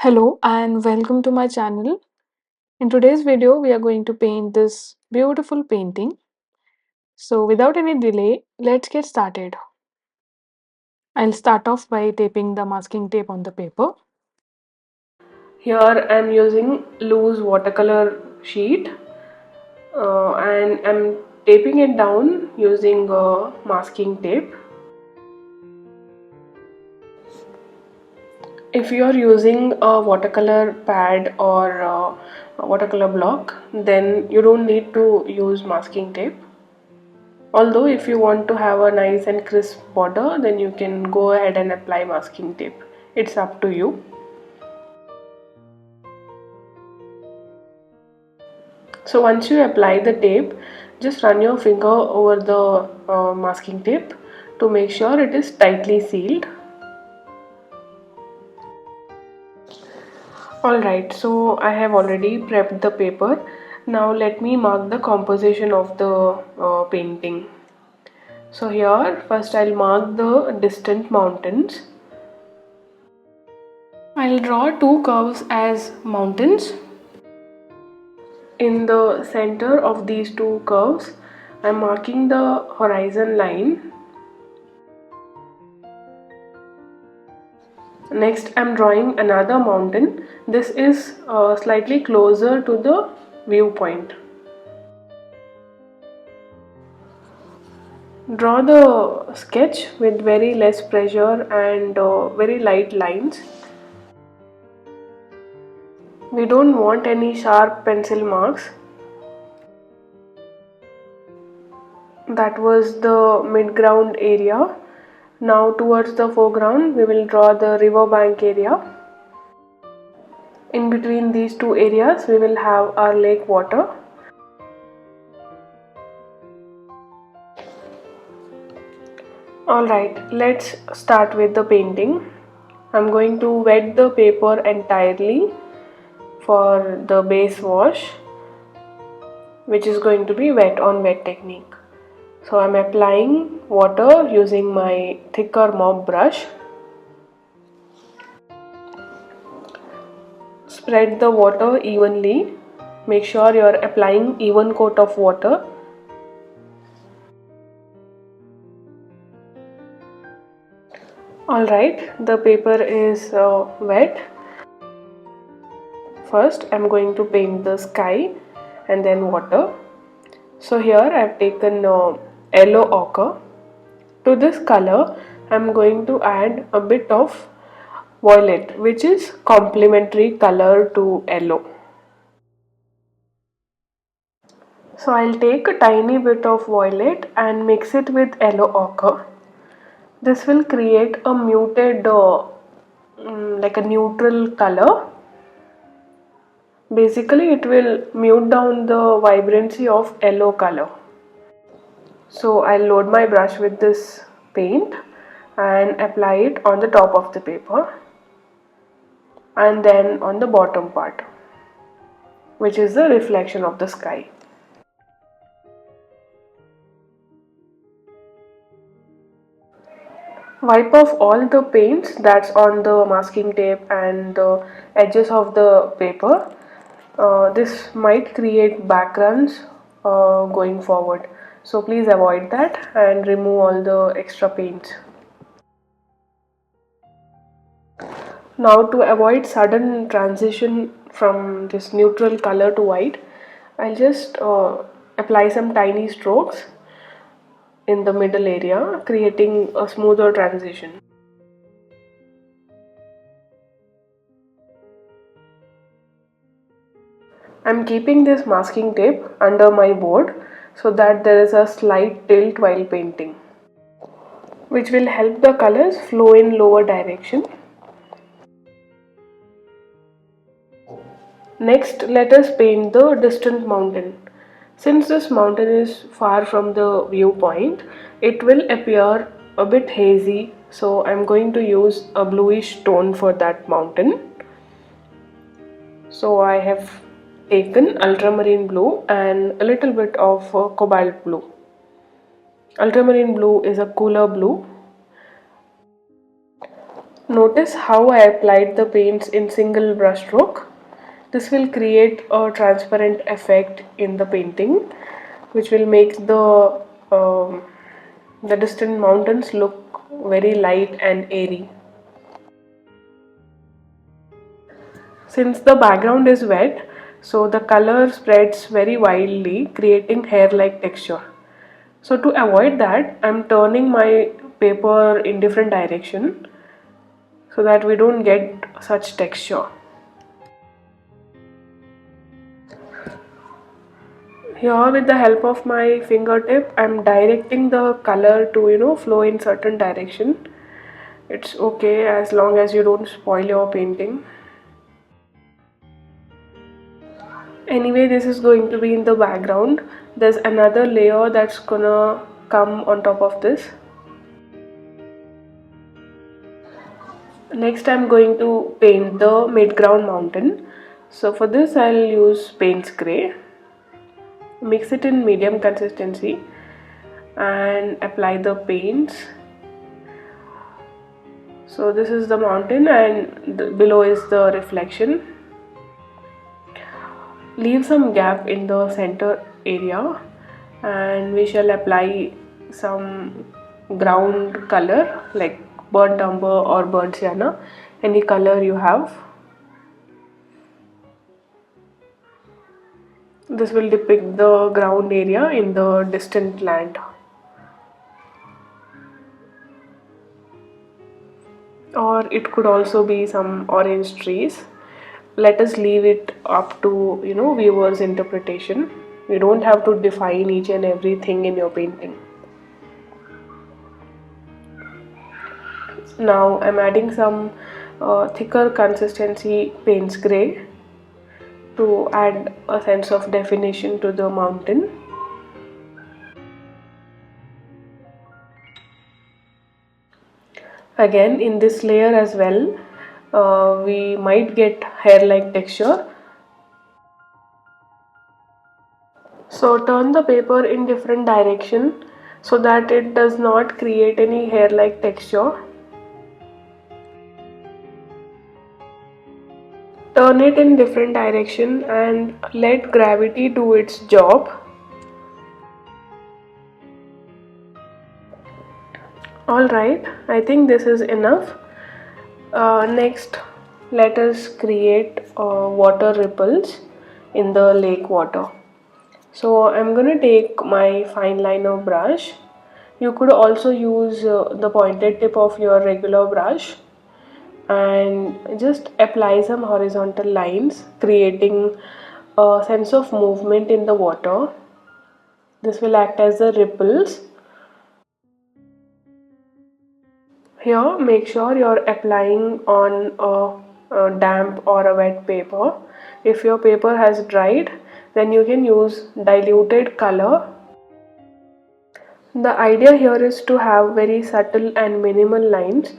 Hello and welcome to my channel. In today's video, we are going to paint this beautiful painting. So without any delay, let's get started. I'll start off by taping the masking tape on the paper. Here I am using loose watercolor sheet and I'm taping it down using masking tape. If you are using a watercolor pad or a watercolor block, then you don't need to use masking tape. Although if you want to have a nice and crisp border, then you can go ahead and apply masking tape. It's up to you. So once you apply the tape, just run your finger over the masking tape to make sure it is tightly sealed. Alright, so I have already prepped the paper. Now let me mark the composition of the painting. So here first I'll mark the distant mountains. I'll draw two curves as mountains. In the center of these two curves, I'm marking the horizon line. Next, I'm drawing another mountain. This is slightly closer to the viewpoint. Draw the sketch with very less pressure and very light lines. We don't want any sharp pencil marks. That was the mid-ground area. Now towards the foreground, we will draw the river bank area. In between these two areas, we will have our lake water. Alright, let's start with the painting. I'm going to wet the paper entirely for the base wash, which is going to be wet on wet technique. So I'm applying water using my thicker mop brush. Spread the water evenly. Make sure you're applying even coat of water. Alright, the paper is wet. First I'm going to paint the sky and then water. So here I've taken yellow ochre. To this color I'm going to add a bit of violet, which is complementary color to yellow. So I'll take a tiny bit of violet and mix it with yellow ochre. This will create a muted like a neutral color. Basically it will mute down the vibrancy of yellow color. So I'll load my brush with this paint and apply it on the top of the paper and then on the bottom part, which is the reflection of the sky. Wipe off all the paints that's on the masking tape and the edges of the paper. This might create backgrounds going forward, so please avoid that and remove all the extra paints. Now to avoid sudden transition from this neutral color to white, I'll just apply some tiny strokes in the middle area, creating a smoother transition. I'm keeping this masking tape under my board so that there is a slight tilt while painting, which will help the colors flow in lower direction. Next, let us paint the distant mountain. Since this mountain is far from the viewpoint, it will appear a bit hazy, so I'm going to use a bluish tone for that mountain. So I have taken ultramarine blue and a little bit of cobalt blue. Ultramarine blue is a cooler blue. Notice how I applied the paints in single brush stroke. This will create a transparent effect in the painting, which will make um, the distant mountains look very light and airy. Since the background is wet, so the color spreads very wildly, creating hair-like texture. So to avoid that, I'm turning my paper in different direction so that we don't get such texture. Here with the help of my fingertip, I'm directing the color to flow in certain direction. It's okay as long as you don't spoil your painting. Anyway, this is going to be in the background. There's another layer that's gonna come on top of this. Next I'm going to paint the mid-ground mountain. So for this I'll use paint spray. Mix it in medium consistency and apply the paints. So this is the mountain and below is the reflection. Leave some gap in the center area and we shall apply some ground color like burnt umber or burnt sienna, any color you have. This will depict the ground area in the distant land. Or it could also be some orange trees. Let us leave it up to viewers' interpretation. You don't have to define each and everything in your painting. Now I'm adding some thicker consistency paint spray to add a sense of definition to the mountain. Again, in this layer as well, we might get hair-like texture. So turn the paper in different direction so that it does not create any hair-like texture. Turn it in different direction and let gravity do its job. Alright, I think this is enough. Next, let us create water ripples in the lake water. So I'm gonna take my fine liner brush. You could also use the pointed tip of your regular brush and just apply some horizontal lines, creating a sense of movement in the water. This will act as the ripples. Here, make sure you're applying on a damp or a wet paper. If your paper has dried, then you can use diluted color. The idea here is to have very subtle and minimal lines.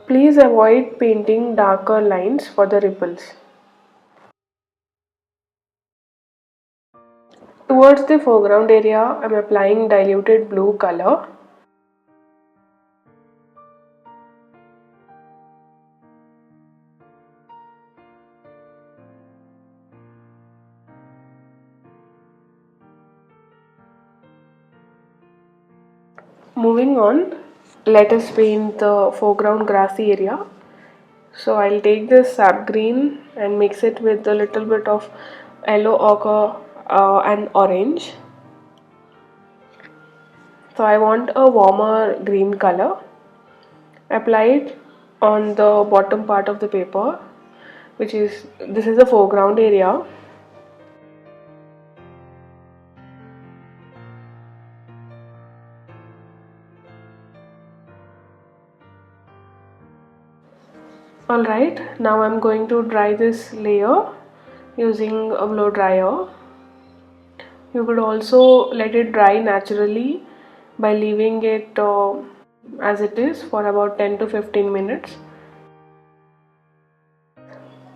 Please avoid painting darker lines for the ripples. Towards the foreground area, I am applying diluted blue color. Moving on, let us paint the foreground grassy area. So I'll take this sap green and mix it with a little bit of yellow ochre and orange. So I want a warmer green color. Apply it on the bottom part of the paper, this is the foreground area. Alright, now I'm going to dry this layer using a blow dryer. You could also let it dry naturally by leaving it as it is for about 10 to 15 minutes.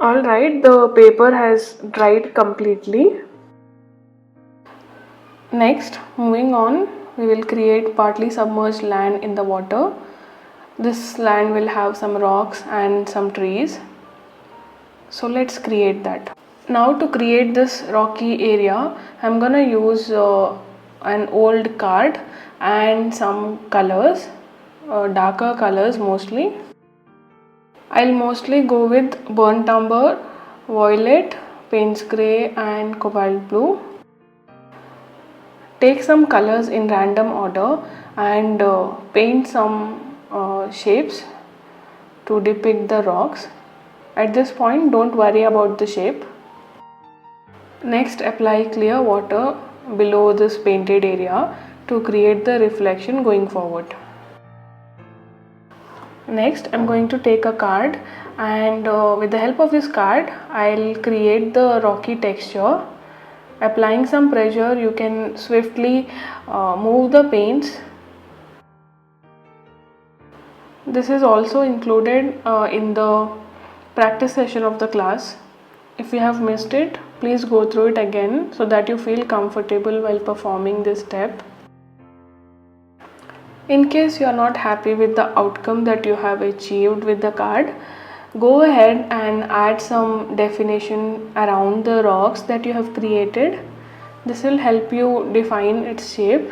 Alright, the paper has dried completely. Next, moving on, we will create partly submerged land in the water. This land will have some rocks and some trees. So let's create that. Now to create this rocky area, I'm gonna use an old card and some colors, darker colors mostly. I'll mostly go with burnt umber, violet, Payne's grey and cobalt blue. Take some colors in random order and paint some shapes to depict the rocks. At this point, don't worry about the shape. Next, apply clear water below this painted area to create the reflection going forward. Next, I'm going to take a card and with the help of this card, I'll create the rocky texture. Applying some pressure, you can swiftly move the paints. This is also included in the practice session of the class. If you have missed it, please go through it again so that you feel comfortable while performing this step. In case you are not happy with the outcome that you have achieved with the card, go ahead and add some definition around the rocks that you have created. This will help you define its shape.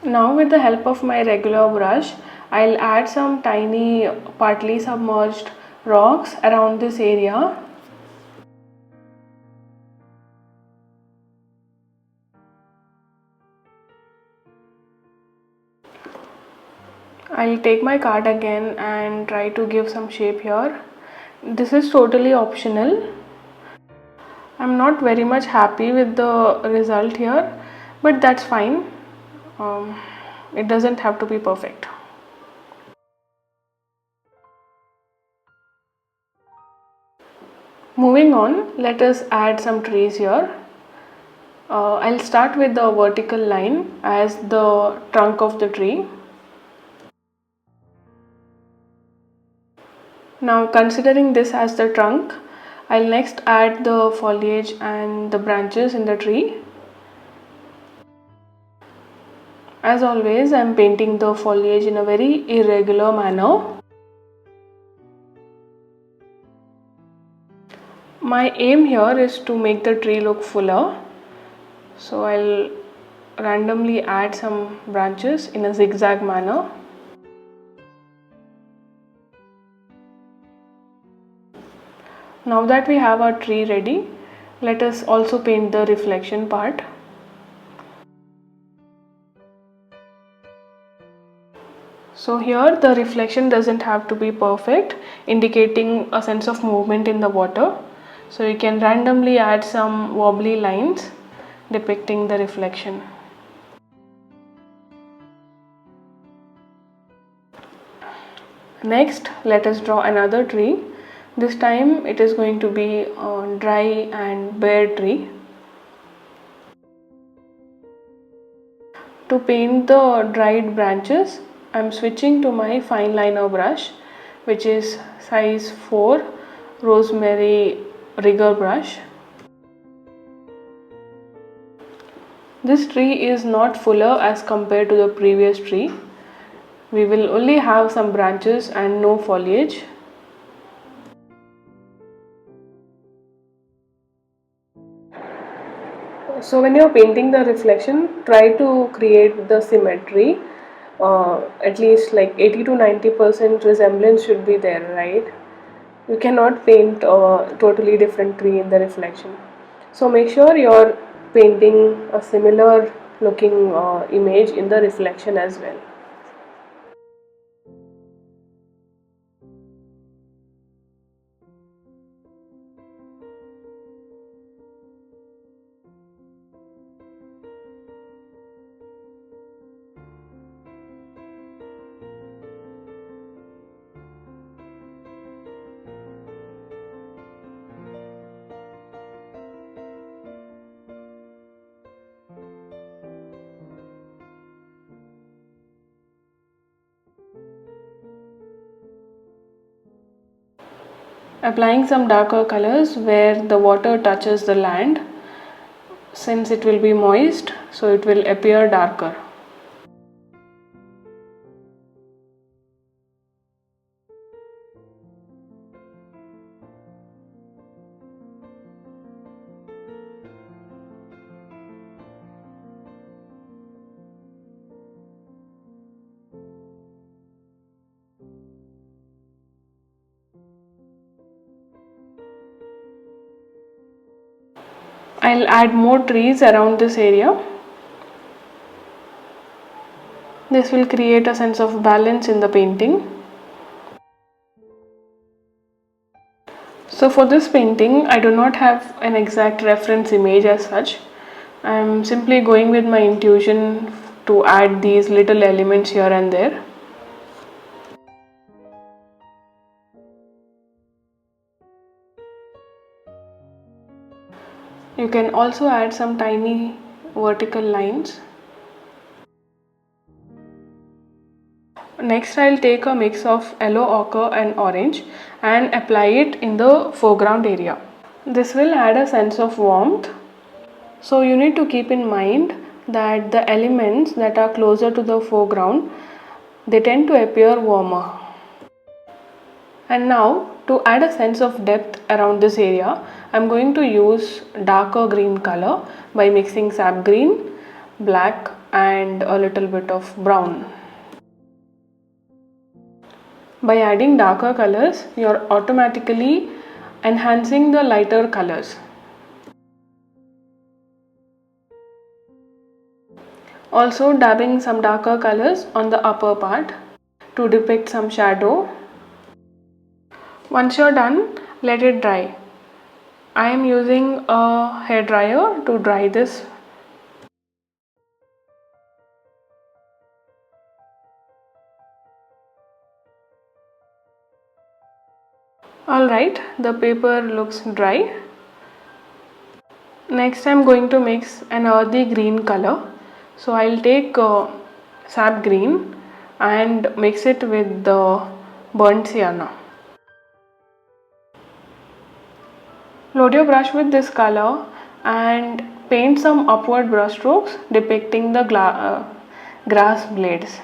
Now with the help of my regular brush, I'll add some tiny partly submerged rocks around this area. I'll take my card again and try to give some shape here. This is totally optional. I'm not very much happy with the result here, but that's fine. It doesn't have to be perfect. Moving on, let us add some trees here. I'll start with the vertical line as the trunk of the tree. Now considering this as the trunk, I'll next add the foliage and the branches in the tree. As always, I'm painting the foliage in a very irregular manner. My aim here is to make the tree look fuller. So I'll randomly add some branches in a zigzag manner. Now that we have our tree ready, let us also paint the reflection part. So here the reflection doesn't have to be perfect, indicating a sense of movement in the water. So you can randomly add some wobbly lines depicting the reflection. Next, let us draw another tree. This time it is going to be a dry and bare tree. To paint the dried branches, I am switching to my fine liner brush, which is size 4 rosemary rigger brush. This tree is not fuller as compared to the previous tree. We will only have some branches and no foliage. So when you're painting the reflection, try to create the symmetry. At least like 80 to 90% resemblance should be there, right? You cannot paint a totally different tree in the reflection. So make sure you're painting a similar looking image in the reflection as well. Applying some darker colors where the water touches the land. since it will be moist, so it will appear darker. I'll add more trees around this area. This will create a sense of balance in the painting. So for this painting, I do not have an exact reference image as such. I'm simply going with my intuition to add these little elements here and there. You can also add some tiny vertical lines. Next, I'll take a mix of yellow ochre and orange and apply it in the foreground area. This will add a sense of warmth. So you need to keep in mind that the elements that are closer to the foreground, they tend to appear warmer. And now, to add a sense of depth around this area, I'm going to use darker green color by mixing sap green, black and a little bit of brown. By adding darker colors, you're automatically enhancing the lighter colors. Also dabbing some darker colors on the upper part to depict some shadow. Once you're done, let it dry. I am using a hair dryer to dry this. Alright, the paper looks dry. Next I'm going to mix an earthy green color. So I'll take sap green and mix it with the burnt sienna. Load your brush with this color and paint some upward brush strokes depicting the grass blades.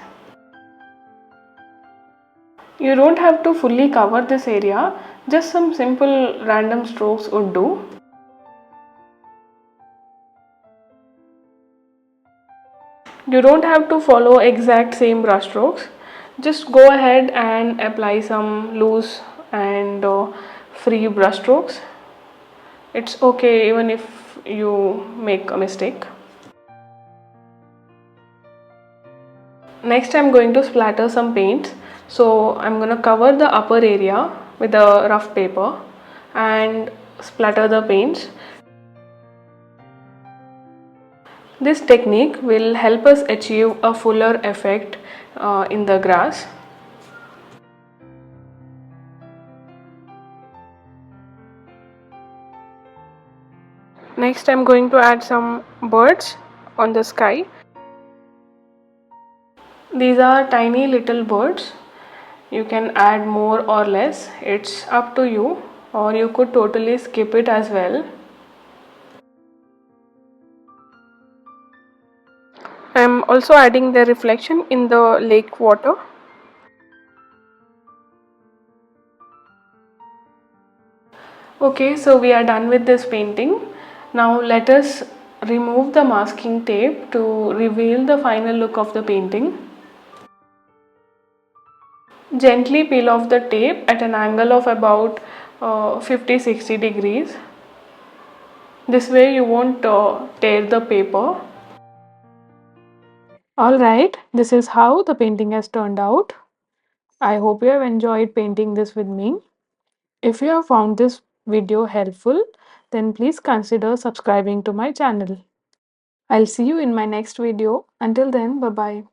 You don't have to fully cover this area, just some simple random strokes would do. You don't have to follow exact same brush strokes. Just go ahead and apply some loose and free brush strokes. It's okay even if you make a mistake. Next I'm going to splatter some paints. So I'm going to cover the upper area with a rough paper and splatter the paints. This technique will help us achieve a fuller effect in the grass. Next I'm going to add some birds on the sky. These are tiny little birds. You can add more or less, it's up to you, or you could totally skip it as well. I'm also adding the reflection in the lake water. Okay, so we are done with this painting. Now let us remove the masking tape to reveal the final look of the painting. Gently peel off the tape at an angle of about 50-60 degrees. This way you won't tear the paper. Alright, this is how the painting has turned out. I hope you have enjoyed painting this with me. If you have found this video helpful, then please consider subscribing to my channel. I'll see you in my next video. Until then, bye bye.